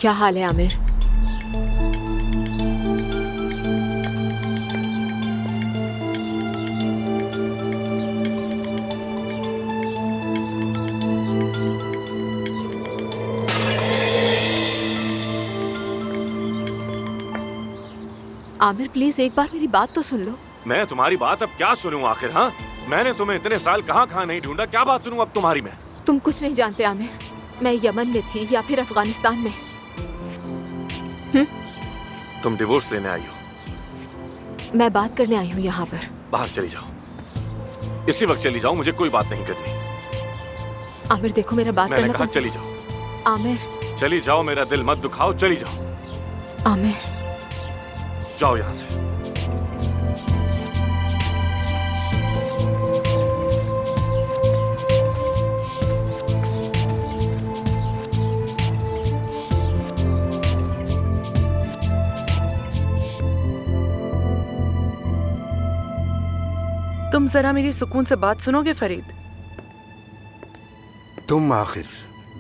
क्या हाल है आमिर? आमिर प्लीज एक बार मेरी बात तो सुन लो। मैं तुम्हारी बात अब क्या सुनूं आखिर? हाँ, मैंने तुम्हें इतने साल कहाँ नहीं ढूंढा, क्या बात सुनूं अब तुम्हारी मैं? तुम कुछ नहीं जानते आमिर, मैं यमन में थी या फिर अफगानिस्तान में। तुम डिवोर्स लेने आई हो? मैं बात करने आई हूँ यहाँ पर। बाहर चली जाओ, इसी वक्त चली जाओ, मुझे कोई बात नहीं करनी। आमिर देखो मेरा बात मैंने करना कहा तुमसे। चली जाओ। आमिर। चली जाओ, मेरा दिल मत दुखाओ, चली जाओ। आमिर जाओ यहाँ से। तुम जरा मेरी सुकून से बात सुनोगे फरीद? तुम आखिर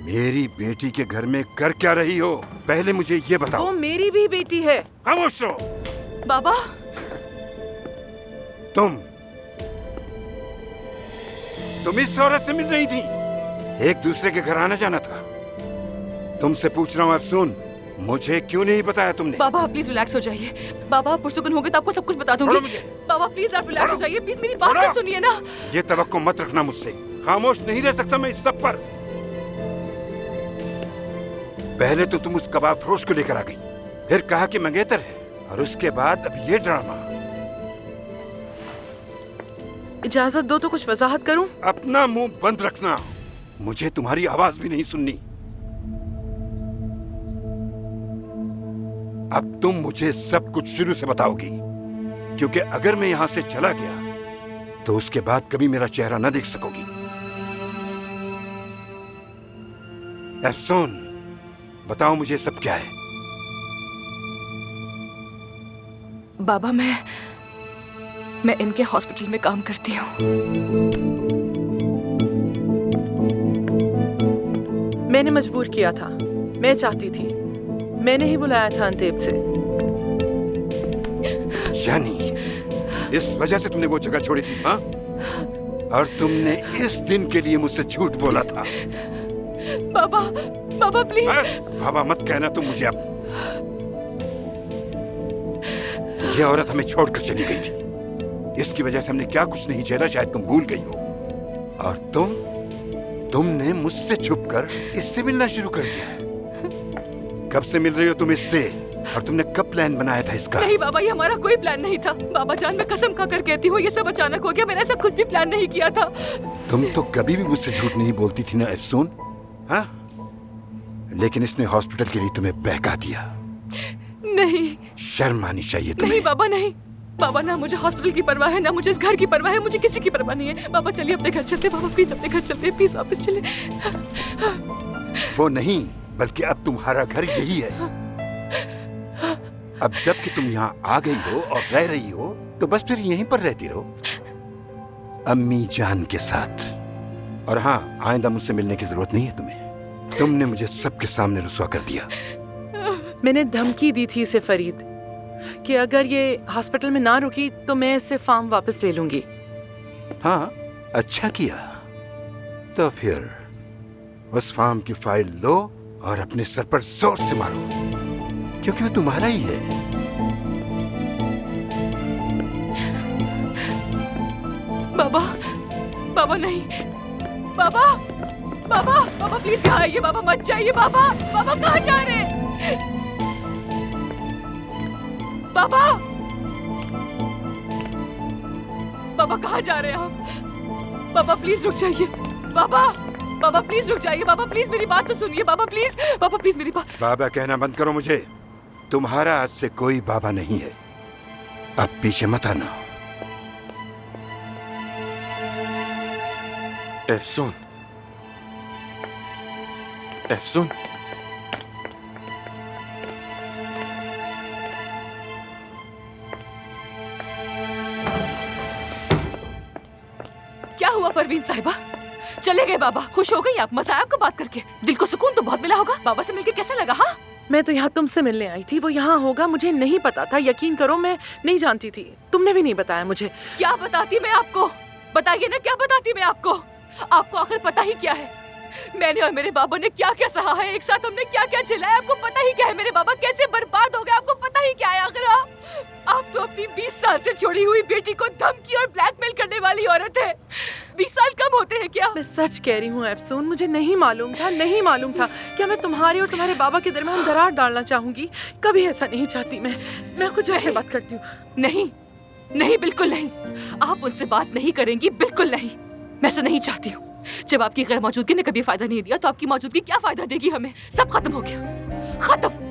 मेरी बेटी के घर में कर क्या रही हो? पहले मुझे ये बताओ। वो मेरी भी बेटी है। खामोश रहो। बाबा। तुम इस औरत से मिल रही थी? एक दूसरे के घर आना जाना था। तुमसे पूछ रहा हूँ अफसून, मुझे क्यों नहीं बताया तुमने? बाबा आप प्लीज रिलैक्स हो जाइए। बाबा आप पुरसुकून होगे तो आपको सब कुछ बता दूंगी। बाबा प्लीज आप रिलैक्स हो जाइए, प्लीज मेरी बात तो सुनिए ना। ये तवक्को मत रखना मुझसे। खामोश नहीं रह सकता मैं इस सब पर। पहले तो तुम उस कबाब फरोश को लेकर आ गई, फिर कहा कि मंगेतर है, और उसके बाद अब ये ड्रामा। इजाजत दो तो कुछ वजाहत करूं। अपना मुंह बंद रखना, मुझे तुम्हारी आवाज भी नहीं सुननी। अब तुम मुझे सब कुछ शुरू से बताओगी, क्योंकि अगर मैं यहां से चला गया तो उसके बाद कभी मेरा चेहरा न देख सकोगी। अफसून, बताओ मुझे सब क्या है? बाबा मैं इनके हॉस्पिटल में काम करती हूँ। मैंने मजबूर किया था, मैं चाहती थी, मैंने ही बुलाया था अंतेब से। यानी इस वजह से तुमने वो जगह छोड़ी थी? हाँ? और तुमने इस दिन के लिए मुझसे झूठ बोला था। बाबा प्लीज। बाबा मत कहना तुम मुझे। अब ये औरत हमें छोड़कर चली गई थी, इसकी वजह से हमने क्या कुछ नहीं झेला, शायद तुम भूल गई हो। और तुमने मुझसे छुपकर इससे मिलना शुरू कर दिया। कब से मिल रही हो तुम इससे? और तुमने कब प्लान बनाया था इसका? नहीं बाबा, ये हमारा कोई प्लान नहीं था। बाबा जान मैं कसम खाकर कहती हूँ, ये सब अचानक हो गया। मैंने ऐसा कुछ भी प्लान नहीं किया था। तुम तो कभी भी मुझसे झूठ नहीं बोलती थी ना अफसून? हाँ? लेकिन इसने हॉस्पिटल के लिए तुम्हें बहका दिया। नहीं, शर्म आनी चाहिए तुम्हें। नहीं बाबा नहीं। बाबा ना मुझे हॉस्पिटल की परवाह है, ना मुझे इस घर की परवाह है, मुझे किसी की परवाह नहीं है। बाबा चलिए अपने घर चलते। बाबा प्लीज अपने घर चलते, प्लीज वापस चले। वो नहीं, बल्कि अब तुम्हारा घर यही है। अब जब कि तुम यहाँ आ गई हो और रह रही हो, तो बस फिर यहीं पर रहती रहो, अम्मी जान के साथ। और हाँ, आइंदा मुझसे मिलने की जरूरत नहीं है तुम्हें। तुमने मुझे सबके सामने रुसवा कर दिया। मैंने धमकी दी थी इसे फरीद कि अगर ये हॉस्पिटल में ना रुकी तो मैं इससे फार्म वापस ले लूंगी। हाँ, अच्छा किया। तो फिर उस फार्म की फाइल लो और अपने सर पर जोर से मारो, क्योंकि वो तुम्हारा ही है। बाबा नहीं। बाबा प्लीज यहाँ आइए। बाबा मत जाइए। बाबा कहाँ जा रहे हैं? बाबा कहाँ जा रहे हैं आप? बाबा प्लीज रुक जाइए। बाबा प्लीज रुक जाइए। बाबा प्लीज मेरी बात तो सुनिए। बाबा प्लीज मेरी बात। बाबा कहना बंद करो मुझे। तुम्हारा आज से कोई बाबा नहीं है। अब पीछे मत आना। अफसून, क्या हुआ परवीन साहिबा? चले गए बाबा? खुश हो गई आप? मजा आया आपको बात करके? दिल को सुकून तो बहुत मिला होगा। बाबा से मिलके कैसा लगा? हाँ, मैं तो यहाँ तुमसे मिलने आई थी, वो यहाँ होगा मुझे नहीं पता था। यकीन करो मैं नहीं जानती थी, तुमने भी नहीं बताया मुझे। क्या बताती मैं आपको? बताइए ना, क्या बताती मैं आपको? आपको आखिर पता ही क्या है? मैंने और मेरे बाबा ने क्या क्या सहा है, एक साथ हमने क्या क्या झेला है, आपको पता ही क्या है? मेरे बाबा कैसे बर्बाद हो गए, आपको पता ही क्या है आखिर? आप तो अपनी 20 साल से छोड़ी हुई बेटी को धमकी और ब्लैकमेल करने वाली औरत है। 20 साल कम होते हैं क्या? मैं सच कह रही हूँ अफसून, मुझे नहीं मालूम था, नहीं मालूम था। क्या मैं तुम्हारे और तुम्हारे बाबा के दरमियान दरार डालना चाहूंगी? कभी ऐसा नहीं चाहती मैं कुछ ऐसे बात करती हूँ। नहीं नहीं, बिल्कुल नहीं। आप उनसे बात नहीं करेंगी, बिल्कुल नहीं। मैं ऐसा नहीं चाहती हूँ। जब आपकी गैर मौजूदगी ने कभी फायदा नहीं दिया तो आपकी मौजूदगी क्या फायदा देगी हमें? सब खत्म हो गया, खत्म।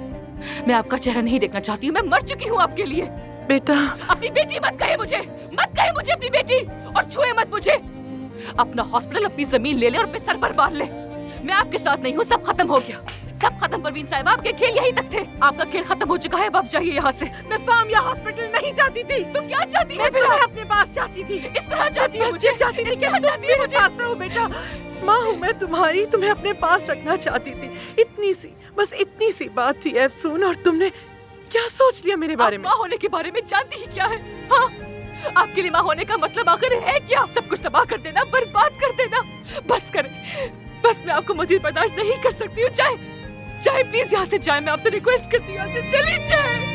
मैं आपका चेहरा नहीं देखना चाहती हूँ, मैं मर चुकी हूँ आपके लिए। बेटा, अपनी बेटी मत कहे मुझे, मत कहे मुझे अपनी बेटी, और छुए मत मुझे। अपना हॉस्पिटल, अपनी जमीन ले ले और अपने सर पर बांध ले। मैं आपके साथ नहीं हूँ, सब खत्म हो गया, सब खत्म। परवीन साहब, आपके खेल यहीं तक थे, आपका खेल खत्म हो चुका है, अब आप जाइए यहाँ से। मैं फार्म या हॉस्पिटल नहीं चाहती थी। तो क्या चाहती है? मैं तुम्हें अपने पास चाहती थी, इस तरह चाहती है बस ये चाहती थी कि तुम मेरे पास रहो। बेटा, माँ हूँ मैं तुम्हारी, तुम्हें अपने पास रखना चाहती थी। इतनी सी, बस इतनी सी बात थी अफसून, और तुमने क्या सोच लिया मेरे बारे में? माँ होने के बारे में जानती ही क्या है? हाँ, आपके लिए माँ होने का मतलब आखिर है क्या? सब कुछ तबाह कर देना, बर्बाद कर देना। बस करें, बस मैं आपको मजीद बर्दाश्त नहीं कर सकती हूँ। जाए प्लीज यहाँ से जाए, मैं आपसे रिक्वेस्ट करती हूँ, यहाँ से चली जाए।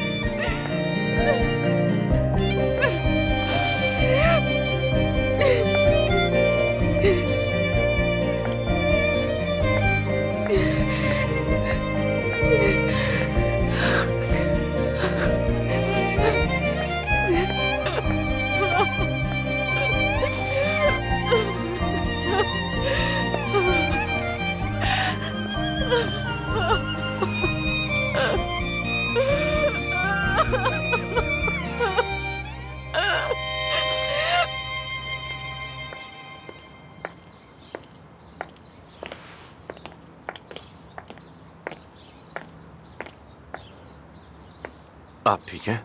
आप ठीक हैं?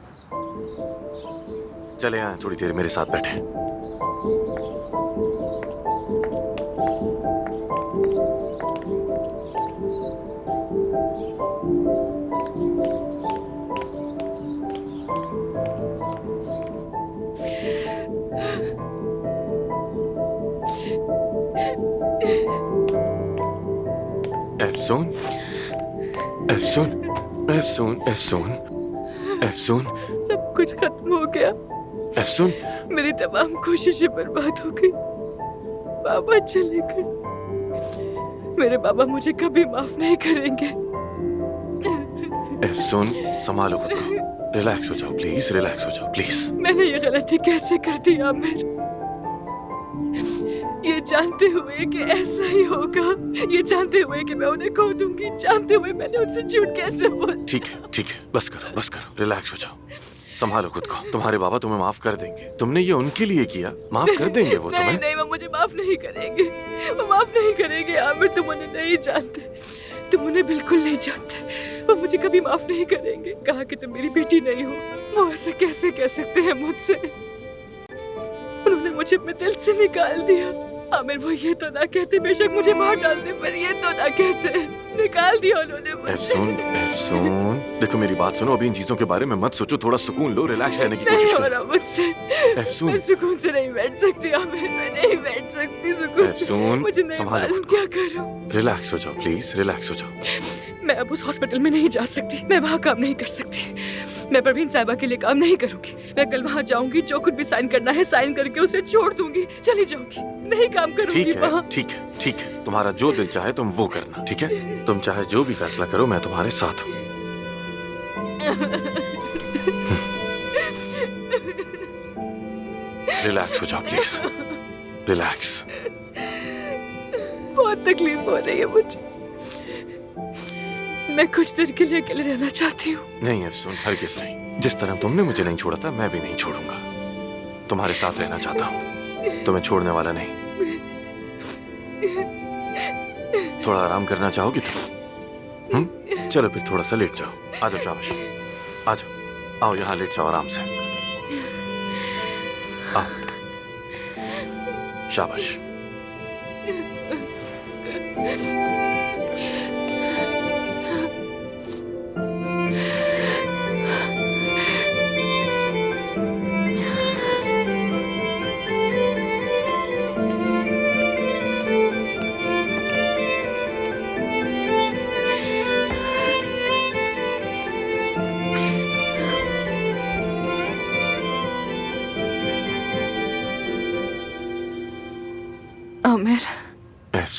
चले आए, थोड़ी देर मेरे साथ बैठे। अफसून, अफसून, अफसून, अफसून, अफसून, सब कुछ खत्म हो गया। अफसून, मेरी तमाम कोशिशें बर्बाद हो गई। बाबा चले गए। मेरे बाबा मुझे कभी माफ नहीं करेंगे। अफसून, संभालो खुद को, रिलैक्स हो जाओ प्लीज, रिलैक्स हो जाओ प्लीज। मैंने ये गलती कैसे कर दी आमिर? ये जानते हुए कि ऐसा ही होगा, ये जानते हुए कि मैं उन्हें खो दूंगी, जानते हुए मैंने उनसे झूठ कैसे बोला? ठीक है, ठीक है, बस करो, बस करो, रिलैक्स हो जाओ, संभालो खुद को। तुम्हारे बाबा तुम्हें माफ कर देंगे, तुमने ये उनके लिए किया, माफ कर देंगे वो तुम्हें। नहीं, वो मुझे माफ नहीं करेंगे, वो माफ नहीं करेंगे आमिर। तुम उन्हें नहीं जानते, तुम उन्हें बिल्कुल नहीं जानते। वो मुझे कभी माफ नहीं करेंगे। कहा कि तुम मेरी बेटी नहीं हो, वो ऐसा कैसे कह सकते हैं मुझसे? उन्होंने मुझे अपने दिल से निकाल दिया। आमिर, वो ये तो ना कहते, बेशक मुझे मार डालते, पर ये तो ना कहते। निकाल दिया उन्होंने मुझे। अफसून, अफसून, देखो मेरी बात सुनो, अभी इन चीजों के बारे में मत सोचो, थोड़ा सुकून लो, रिलैक्स रहने की कोशिश नहीं हो करो। रहा मुझसे। अफसून, मैं सुकून से नहीं बैठ सकती आमिर, मैं नहीं बैठ सकती सुकून से। अफसून, मुझे नहीं संभालो मालूम खुद को। क्या करूं। रिलैक्स हो जाओ प्लीज, रिलैक्स हो जाओ। मैं अब उस हॉस्पिटल में नहीं जा सकती, मैं वहाँ काम नहीं कर सकती। मैं परवीन साहिबा के लिए काम नहीं करूंगी। मैं कल वहाँ जाऊंगी, जो कुछ भी साइन करना है साइन करके उसे छोड़ दूंगी, चली जाऊंगी, नहीं काम करूंगी ठीक है, वहाँ। ठीक है, ठीक है, तुम्हारा जो दिल चाहे तुम वो करना, ठीक है? तुम चाहे जो भी फैसला करो, मैं तुम्हारे साथ हूँ। रिलैक्स हो जाओ प्लीज, रिलैक्स। बहुत तकलीफ हो रही है मुझे, मैं कुछ देर के लिए अकेले रहना चाहती हूँ। नहीं अफसून, हरगिज़ नहीं। जिस तरह तुमने मुझे नहीं छोड़ा था, मैं भी नहीं छोड़ूंगा। तुम्हारे साथ रहना चाहता हूँ, तुम्हें छोड़ने वाला नहीं। थोड़ा आराम करना चाहोगी तुम? चलो फिर थोड़ा सा लेट जाओ। आ जाओ, शाबाश, आ जाओ, आओ यहाँ लेट जाओ आराम से। आओ, शाबाश।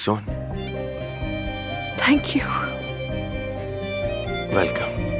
soon. Thank you. Welcome.